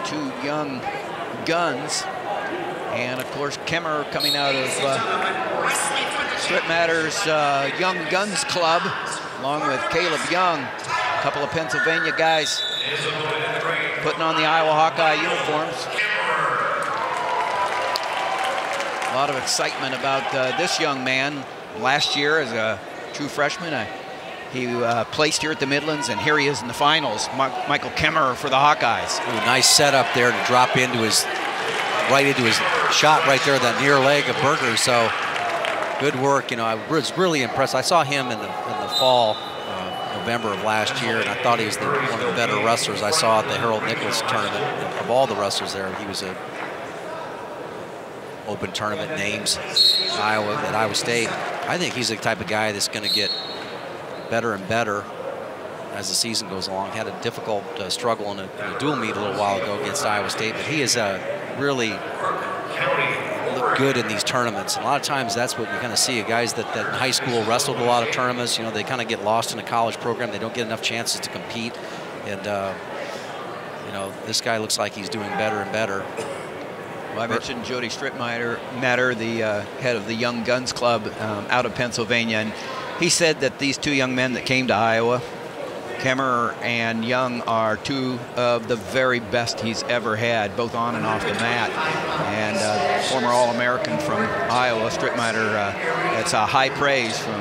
two young guns. And of course, Kemerer coming out of Strip Matter's Young Guns Club, along with Caleb Young, a couple of Pennsylvania guys putting on the Iowa Hawkeye uniforms. A lot of excitement about this young man. Last year as a true freshman, he placed here at the Midlands, and here he is in the finals. Michael Kemerer for the Hawkeyes. Ooh, nice setup there to drop into his, right into his shot right there, that near leg of Berger. So good work. You know, I was really impressed. I saw him in the fall, November of last year, and I thought he was one of the better wrestlers I saw at the Harold Nichols tournament. Of all the wrestlers there, he was a open tournament names at Iowa State. I think he's the type of guy that's going to get better and better as the season goes along. Had a difficult struggle in a dual meet a little while ago against Iowa State, but he is really look good in these tournaments. And a lot of times that's what you kind of see. Guys that in high school wrestled a lot of tournaments, you know, they kind of get lost in a college program. They don't get enough chances to compete. And, you know, this guy looks like he's doing better and better. Well, I mentioned Jody Strittmatter, the head of the Young Guns Club out of Pennsylvania, and he said that these two young men that came to Iowa, Kemerer and Young, are two of the very best he's ever had, both on and off the mat. And former All-American from Iowa, Strittmatter, that's high praise from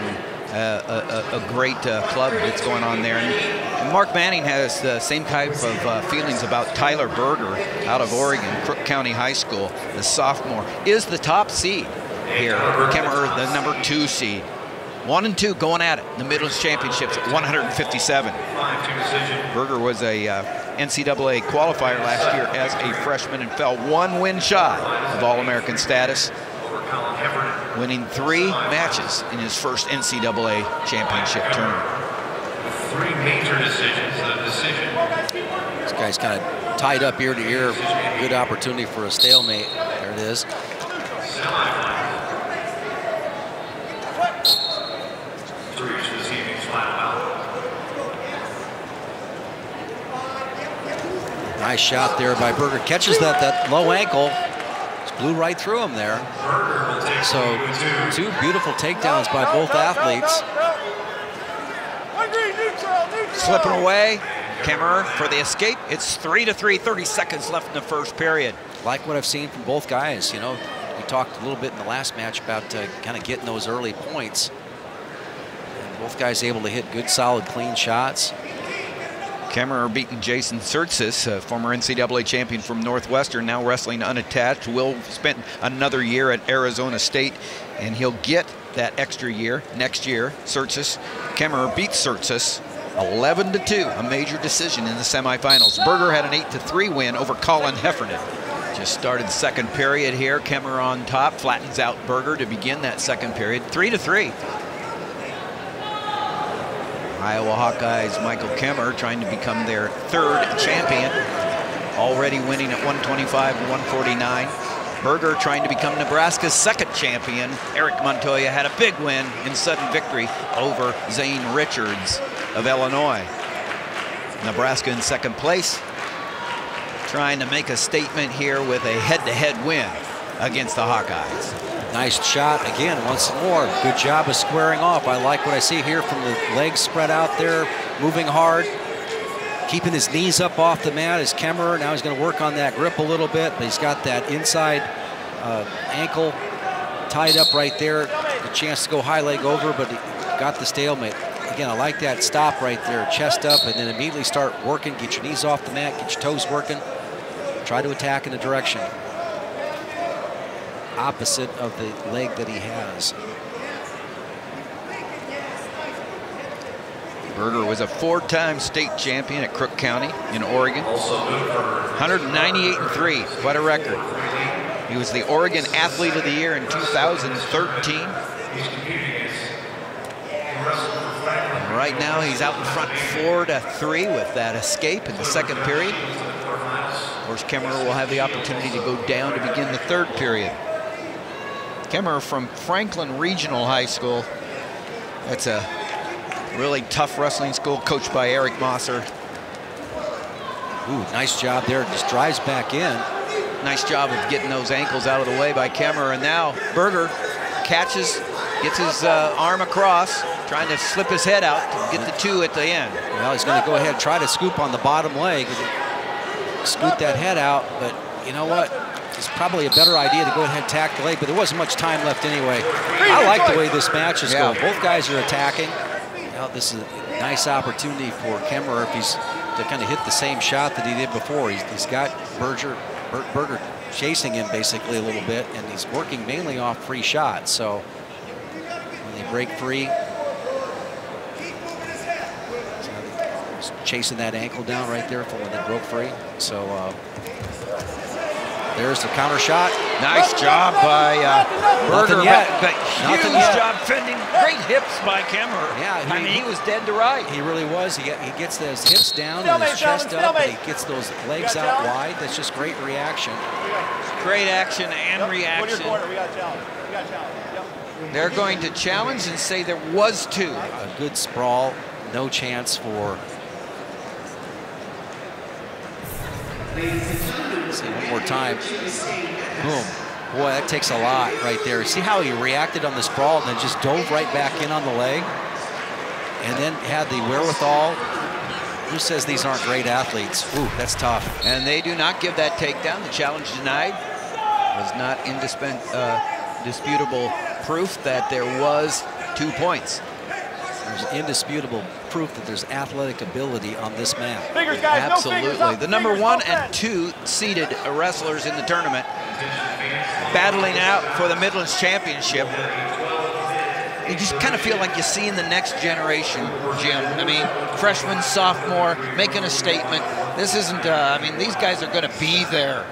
a great club that's going on there. And Mark Manning has the same type of feelings about Tyler Berger out of Oregon, Crook County High School. The sophomore is the top seed here. Kemerer, the number 2 seed. 1 and 2 going at it. The Midlands Championships at 157. Berger was a NCAA qualifier last year as a freshman and fell 1 win shy of All-American status, winning 3 matches in his first NCAA championship tournament. 3 major decisions. This guy's kind of tied up ear to ear. Good opportunity for a stalemate. There it is. Nice shot there by Berger. Catches that low ankle. Just blew right through him there. So 2 beautiful takedowns by both athletes. Slipping away. Kemerer for the escape. It's 3-3, 30 seconds left in the first period. Like what I've seen from both guys. You know, we talked a little bit in the last match about kind of getting those early points. And both guys able to hit good, solid, clean shots. Kemerer beating Jason Surtsis, a former NCAA champion from Northwestern, now wrestling unattached. Will spent another year at Arizona State, and he'll get that extra year next year. Surtsis, Kemerer beats Surtsis 11-2, a major decision in the semifinals. Berger had an 8-3 win over Colin Heffernan. Just started the second period here. Kemerer on top, flattens out Berger to begin that second period. 3-3. Iowa Hawkeyes Michael Kemerer trying to become their 3rd champion, already winning at 125 and 149. Berger trying to become Nebraska's 2nd champion. Eric Montoya had a big win in sudden victory over Zane Richards of Illinois. Nebraska in 2nd place, trying to make a statement here with a head-to-head win against the Hawkeyes. Nice shot again, once more. Good job of squaring off. I like what I see here from the legs spread out there, moving hard, keeping his knees up off the mat is Kemerer. Now he's going to work on that grip a little bit, but he's got that inside ankle tied up right there. A chance to go high leg over, but he got the stalemate. Again, I like that stop right there, chest up, and then immediately start working. Get your knees off the mat, get your toes working. Try to attack in a direction opposite of the leg that he has. Berger was a 4-time state champion at Crook County in Oregon. 198-3, quite a record. He was the Oregon Athlete of the Year in 2013. And right now he's out in front 4-3 with that escape in the second period. Of course, Kemerer will have the opportunity to go down to begin the 3rd period. Kemerer from Franklin Regional High School. That's a really tough wrestling school coached by Eric Mosser. Ooh, nice job there. Just drives back in. Nice job of getting those ankles out of the way by Kemerer. And now Berger catches, gets his arm across, trying to slip his head out to get the 2 at the end. Well, he's going to go ahead and try to scoop on the bottom leg. Scoop that head out, but you know what? It's probably a better idea to go ahead and attack the leg, but there wasn't much time left anyway. I like the way this match is going. Both guys are attacking. Now this is a nice opportunity for Kemerer if he's to kind of hit the same shot that he did before. He's got Berger chasing him basically a little bit, and he's working mainly off free shots. So when they break free, he's chasing that ankle down right there from when they broke free. So there's the counter shot. Nice job by Berger, but huge job fending. Great hips by Kemerer. Yeah, I mean, he was dead to right. He really was. He gets those hips down and his chest up, and he gets those legs out wide. That's just great reaction. Great action and reaction. They're going to challenge and say there was 2. A good sprawl. No chance for... See one more time. Boom. Boy, that takes a lot right there. See how he reacted on the sprawl and then just dove right back in on the leg? And then had the wherewithal. Who says these aren't great athletes? Ooh, that's tough. And they do not give that takedown. The challenge denied. Was not indisputable proof that there was 2 points. There's indisputable proof that there's athletic ability on this mat. Fingers, guys, absolutely. No the number 1 and 2 seeded wrestlers in the tournament battling out for the Midlands Championship. You just kind of feel like you see in the next generation, Jim. I mean, freshman, sophomore, making a statement. This isn't, I mean, these guys are going to be there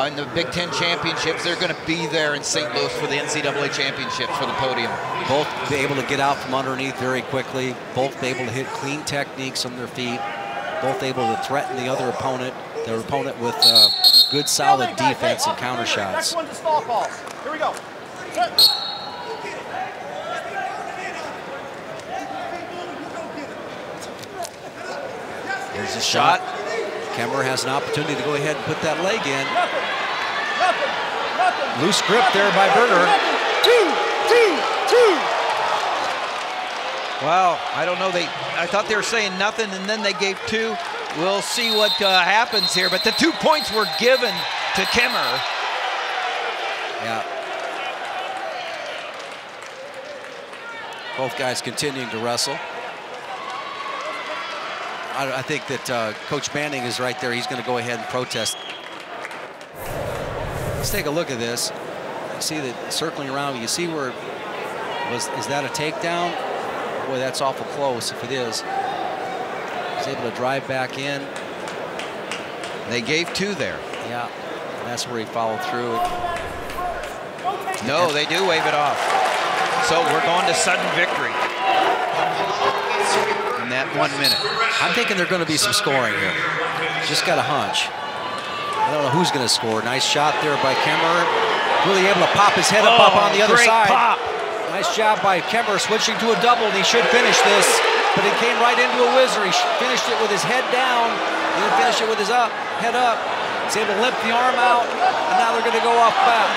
in the Big Ten Championships. They're going to be there in St. Louis for the NCAA Championships for the podium. Both be able to get out from underneath very quickly. Both be able to hit clean techniques on their feet. Both able to threaten the other opponent, their opponent with good, solid defense and counter shots. Next one's a stall call. Here we go. There's a shot. Kemerer has an opportunity to go ahead and put that leg in. Loose grip there by Berger. 2. Well, I don't know. I thought they were saying nothing, and then they gave 2. We'll see what happens here. But the 2 points were given to Kemerer. Yeah. Both guys continuing to wrestle. I think that Coach Manning is right there. He's going to go ahead and protest. Let's take a look at this. You see that circling around. You see where is that a takedown? Boy, that's awful close if it is. He's able to drive back in. They gave 2 there. Yeah, and that's where he followed through. No, they do wave it off. So we're going to sudden victory in that 1 minute. I'm thinking there's going to be some scoring here. Just got a hunch. I don't know who's going to score. Nice shot there by Kemerer. Really able to pop his head up on the other side. Pop. Nice job by Kemerer switching to a double, and he should finish this. But it came right into a whizzer. He finished it with his head down. He didn't finish it with his head up. He's able to limp the arm out, and now they're going to go off back.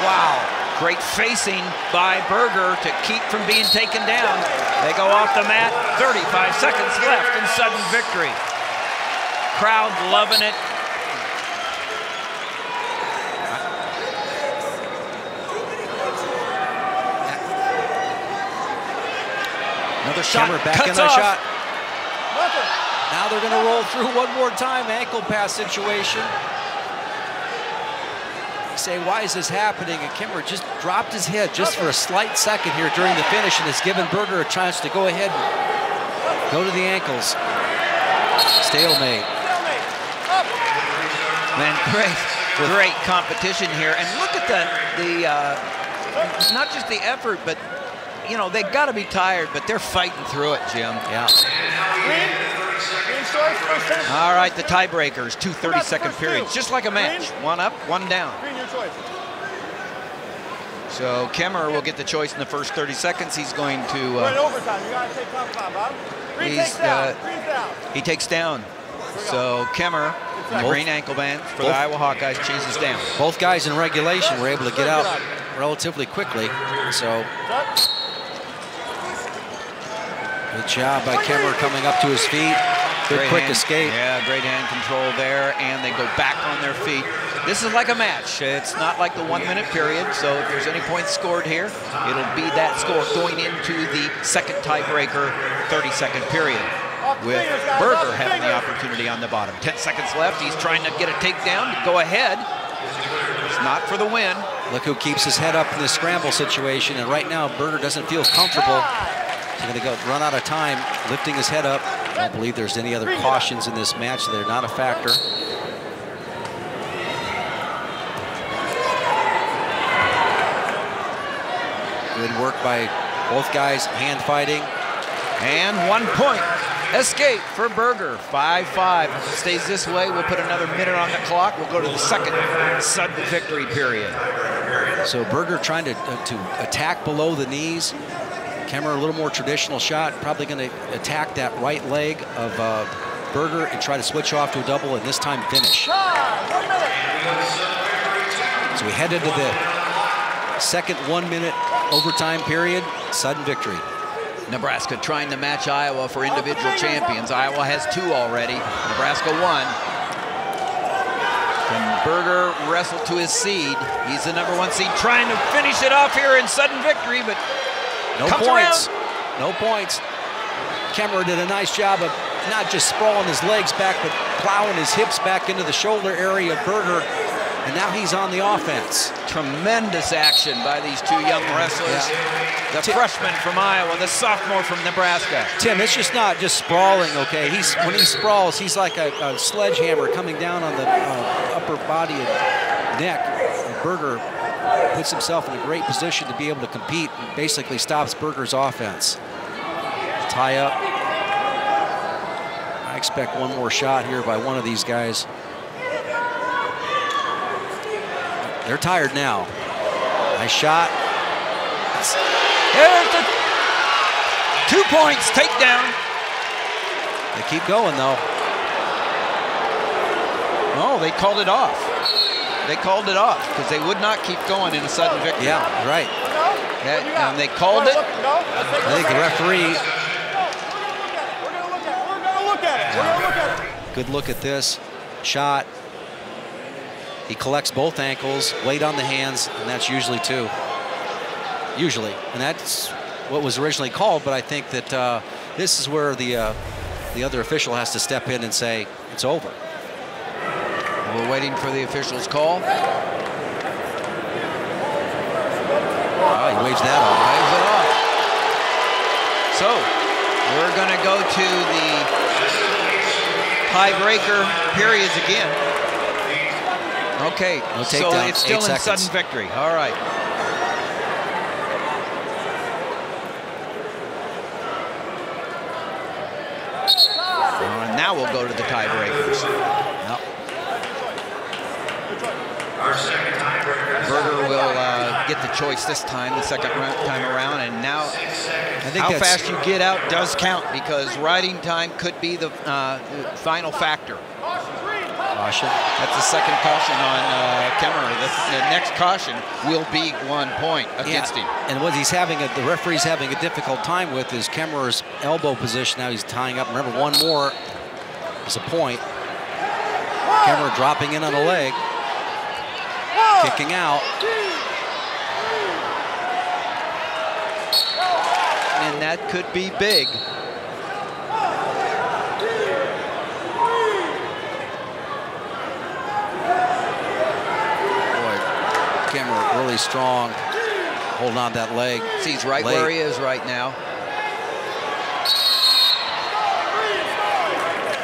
Wow. Great facing by Berger to keep from being taken down. They go off the mat. 35 seconds left in sudden victory. Crowd loving it. Another shot. Back in the shot. Nothing. Now they're going to roll through one more time. Ankle pass situation. You say, why is this happening? And Kemerer just dropped his head just for a slight second here during the finish, and has given Berger a chance to go ahead and go to the ankles. Stalemate. Man, great competition here. And look at not just the effort, but you know, they've got to be tired, but they're fighting through it, Jim. Yeah. All right, the tiebreakers, 2 30-second periods, just like a match. One up, one down. So Kemerer will get the choice in the first 30 seconds. He's going to. Overtime. You got to take time, Bob. Green takes down. He takes down. So Kemerer, in the green ankle band for the Iowa Hawkeyes, chases down. Both guys in regulation were able to get out relatively quickly. So good job by Kemerer coming up to his feet. Good quick escape. Yeah, great hand control there, and they go back on their feet. This is like a match. It's not like the 1 minute period, so if there's any points scored here, it'll be that score going into the second tiebreaker 30-second period, with Berger having the opportunity on the bottom. 10 seconds left. He's trying to get a takedown to go ahead. It's not for the win. Look who keeps his head up in this scramble situation, and right now Berger doesn't feel comfortable. He's going to go run out of time lifting his head up. I don't believe there's any other cautions in this match. They're not a factor. Good work by both guys, hand fighting. And 1 point escape for Berger. 5-5. Stays this way. We'll put another minute on the clock. We'll go to the second sudden victory period. So Berger trying to attack below the knees. Kemerer a little more traditional shot. Probably going to attack that right leg of Berger and try to switch off to a double and this time finish. So we head into the second 1 minute overtime period. Sudden victory. Nebraska trying to match Iowa for individual champions. Iowa has 2 already. Nebraska 1. Can Berger wrestle to his seed? He's the #1 seed, trying to finish it off here in sudden victory, but no points. No points. Kemerer did a nice job of not just sprawling his legs back, but plowing his hips back into the shoulder area of Berger. And now he's on the offense. Tremendous action by these 2 young wrestlers. Yeah. The freshman from Iowa, the sophomore from Nebraska. Tim, it's just not just sprawling, okay? When he sprawls, he's like a sledgehammer coming down on the upper body and neck. And Berger puts himself in a great position to be able to compete and basically stops Berger's offense. Tie up. I expect one more shot here by one of these guys. They're tired now. Nice shot. There's the 2 points takedown. They keep going though. No, they called it off. They called it off because they would not keep going in a sudden victory. Yeah, right. And they called it. I think the referee. We're gonna look at it. Good look at this shot. He collects both ankles, weight on the hands, and that's usually 2. Usually, and that's what was originally called. But I think that this is where the other official has to step in and say it's over. We're waiting for the official's call. Oh, he waves that off. Waves it off. So we're going to go to the tiebreaker periods again. Okay, no so takedown, it's still in 8 seconds. sudden victory. All right. Now we'll go to the tiebreakers. Yep. Berger will get the choice this time, the second time around, and now I think how fast you get out does count because riding time could be the final factor. Caution. That's the second caution on Kemerer. The next caution will be 1 point against him. And what the referee's having a difficult time with is Kemerer's elbow position. Now he's tying up. Remember, 1 more is a point. Kemerer dropping in on a leg. Kicking out. And that could be big. Kemerer really strong, holding on that leg. See, he's right where he is right now.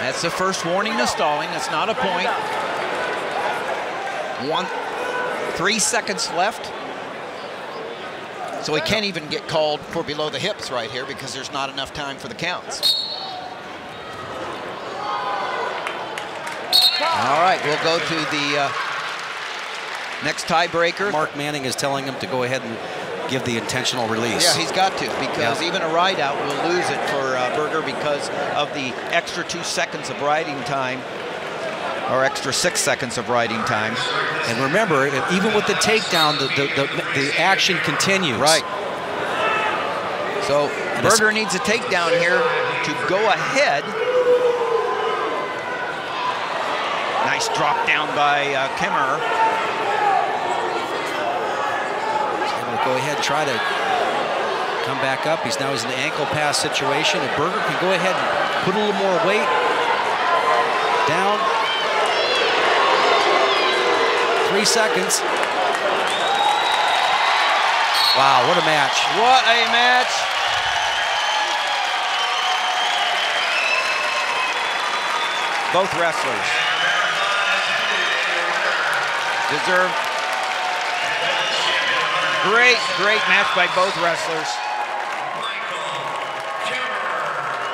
That's the first warning of stalling. That's not a point. 3 seconds left. So he can't even get called for below the hips right here because there's not enough time for the counts. All right, we'll go to the next tiebreaker. Mark Manning is telling him to go ahead and give the intentional release. Yeah, he's got to, because even a ride out will lose it for Berger because of the extra 2 seconds of riding time, or extra 6 seconds of riding time. And remember, even with the takedown, the action continues. Right. So Berger needs a takedown here to go ahead. Nice drop down by Kemerer. He's able to go ahead and try to come back up. He's in an ankle pass situation, and Berger can go ahead and put a little more weight down. 3 seconds. Wow, what a match. What a match. Both wrestlers deserve great match by both wrestlers.